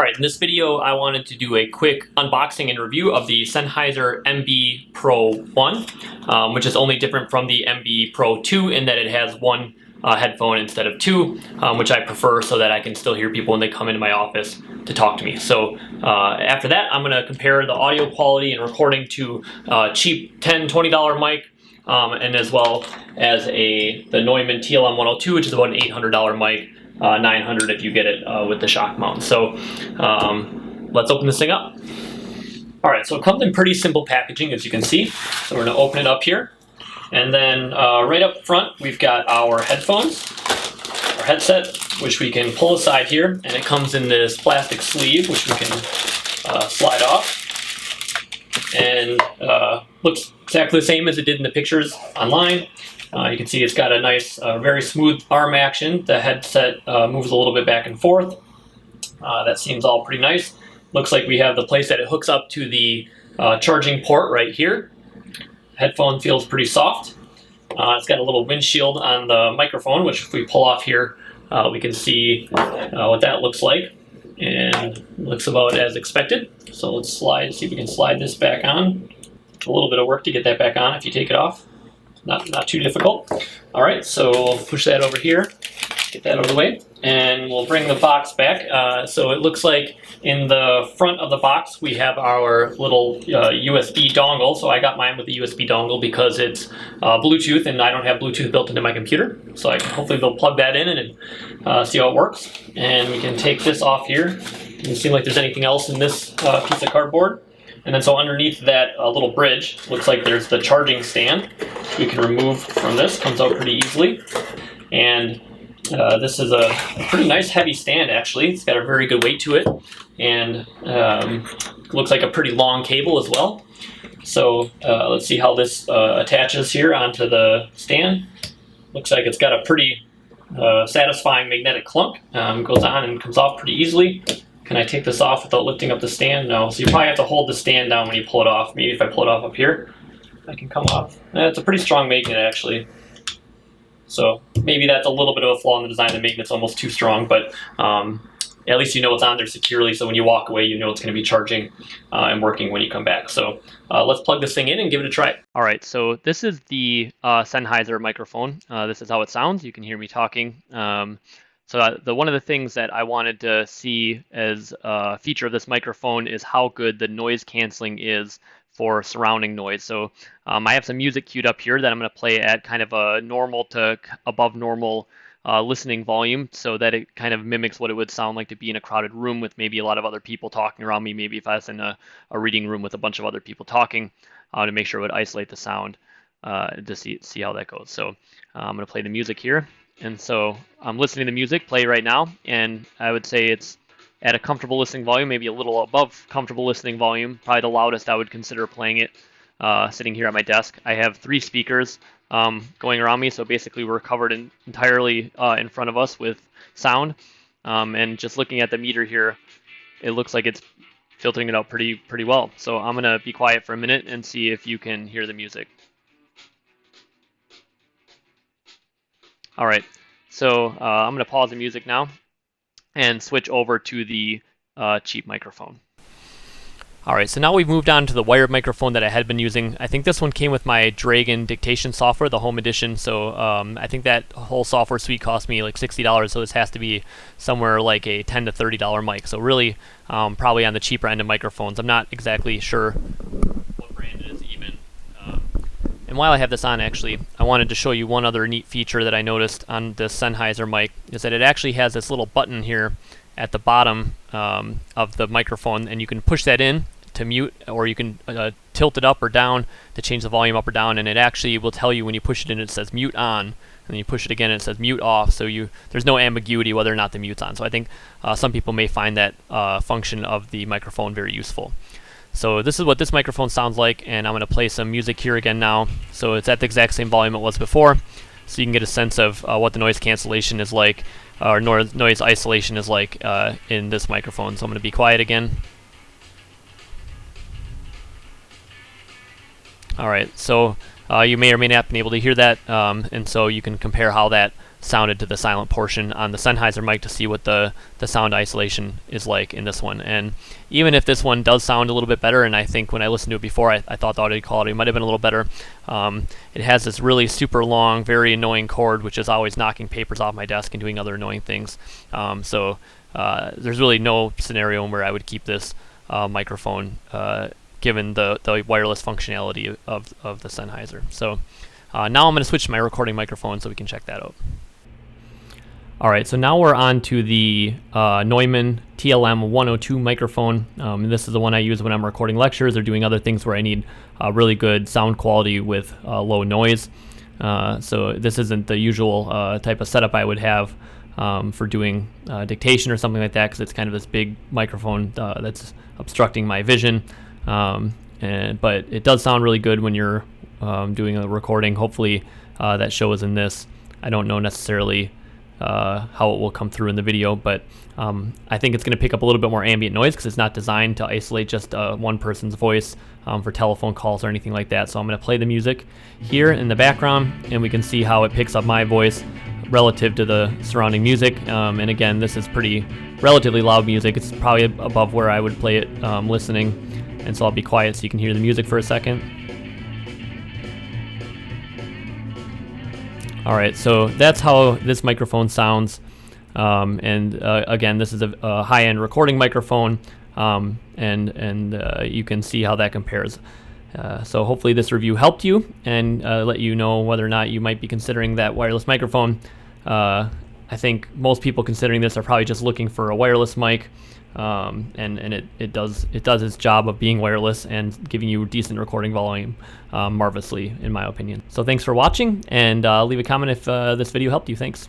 Alright, in this video I wanted to do a quick unboxing and review of the Sennheiser MB Pro1, which is only different from the MB Pro2 in that it has one headphone instead of two, which I prefer so that I can still hear people when they come into my office to talk to me. So after that, I'm going to compare the audio quality and recording to cheap $10, $20 mic, and as well as the Neumann TLM102, which is about an $800 mic. $900 if you get it with the shock mount. So let's open this thing up. Alright, so it comes in pretty simple packaging, as you can see. So we're going to open it up here. And then right up front, we've got our headphones, our headset, which we can pull aside here. And it comes in this plastic sleeve, which we can slide off. And looks exactly the same as it did in the pictures online. You can see it's got a nice, very smooth arm action. The headset moves a little bit back and forth. That seems all pretty nice. Looks like we have the place that it hooks up to the charging port right here. Headphone feels pretty soft. It's got a little windshield on the microphone, which if we pull off here, we can see what that looks like. And looks about as expected. So let's see if we can slide this back on. A little bit of work to get that back on if you take it off. Not too difficult. All right, so we'll push that over here, get that out of the way, and we'll bring the box back. So it looks like in the front of the box we have our little USB dongle. So I got mine with the USB dongle because it's Bluetooth, and I don't have Bluetooth built into my computer. So hopefully they'll plug that in and see how it works. And we can take this off here. It doesn't seem like there's anything else in this piece of cardboard. And then so underneath that little bridge, looks like there's the charging stand. We can remove from this, comes out pretty easily. And this is a pretty nice heavy stand actually. It's got a very good weight to it. And looks like a pretty long cable as well. So let's see how this attaches here onto the stand. Looks like it's got a pretty satisfying magnetic clunk. Goes on and comes off pretty easily. Can I take this off without lifting up the stand? No. So you probably have to hold the stand down when you pull it off. Maybe if I pull it off up here, I can come off. It's a pretty strong magnet actually. So maybe that's a little bit of a flaw in the design. The magnet's almost too strong, but at least you know it's on there securely. So when you walk away, you know it's going to be charging and working when you come back. So let's plug this thing in and give it a try. All right, so this is the Sennheiser microphone. This is how it sounds. You can hear me talking. So one of the things that I wanted to see as a feature of this microphone is how good the noise canceling is for surrounding noise. So I have some music queued up here that I'm going to play at kind of a normal to above normal listening volume so that it kind of mimics what it would sound like to be in a crowded room with maybe a lot of other people talking around me, maybe if I was in a reading room with a bunch of other people talking, to make sure it would isolate the sound to see how that goes. So I'm going to play the music here. And so I'm listening to music play right now, and I would say it's at a comfortable listening volume, maybe a little above comfortable listening volume, probably the loudest I would consider playing it sitting here at my desk. I have 3 speakers going around me, so basically we're covered entirely in front of us with sound. And just looking at the meter here, it looks like it's filtering it out pretty well. So I'm going to be quiet for a minute and see if you can hear the music. All right, so I'm going to pause the music now and switch over to the cheap microphone. All right, so now we've moved on to the wired microphone that I had been using. I think this one came with my Dragon dictation software, the home edition. So I think that whole software suite cost me like $60. So this has to be somewhere like a $10 to $30 mic. So really probably on the cheaper end of microphones. I'm not exactly sure what brand it is even. And while I have this on, actually, I wanted to show you one other neat feature that I noticed on the Sennheiser mic, is that it actually has this little button here at the bottom of the microphone, and you can push that in to mute, or you can tilt it up or down to change the volume up or down, and it actually will tell you when you push it in, it says mute on, and then you push it again, and it says mute off, so there's no ambiguity whether or not the mute's on. So I think some people may find that function of the microphone very useful. So this is what this microphone sounds like, and I'm going to play some music here again now. So it's at the exact same volume it was before, so you can get a sense of what the noise cancellation is like, or noise isolation is like in this microphone. So I'm going to be quiet again. All right, so you may or may not have been able to hear that, and so you can compare how that sounded to the silent portion on the Sennheiser mic to see what the sound isolation is like in this one. And even if this one does sound a little bit better, and I think when I listened to it before, I thought the audio quality might have been a little better, it has this really super long, very annoying cord, which is always knocking papers off my desk and doing other annoying things. So there's really no scenario where I would keep this microphone given the wireless functionality of the Sennheiser. So now I'm going to switch to my recording microphone so we can check that out. Alright, so now we're on to the Neumann TLM 102 microphone. This is the one I use when I'm recording lectures or doing other things where I need really good sound quality with low noise. So this isn't the usual type of setup I would have for doing dictation or something like that, because it's kind of this big microphone that's obstructing my vision. But it does sound really good when you're doing a recording. Hopefully that shows in this. I don't know necessarily how it will come through in the video, but I think it's going to pick up a little bit more ambient noise because it's not designed to isolate just one person's voice for telephone calls or anything like that. So I'm going to play the music here in the background, and we can see how it picks up my voice relative to the surrounding music. And again, this is relatively loud music. It's probably above where I would play it listening, and so I'll be quiet so you can hear the music for a second. Alright, so that's how this microphone sounds, and again, this is a high-end recording microphone, and you can see how that compares. So hopefully this review helped you and let you know whether or not you might be considering that wireless microphone. I think most people considering this are probably just looking for a wireless mic, and it does its job of being wireless and giving you decent recording volume marvelously, in my opinion. So thanks for watching, and leave a comment if this video helped you. Thanks.